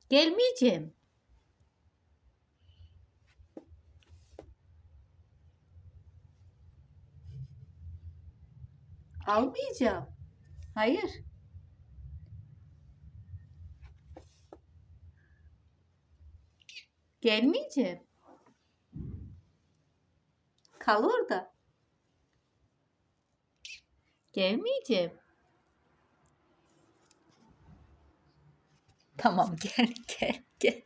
Gelmeyeceğim. Almayacağım. Hayır. Gelmeyeceğim. Kal orada. Gelmeyeceğim. Tamam gel gel gel.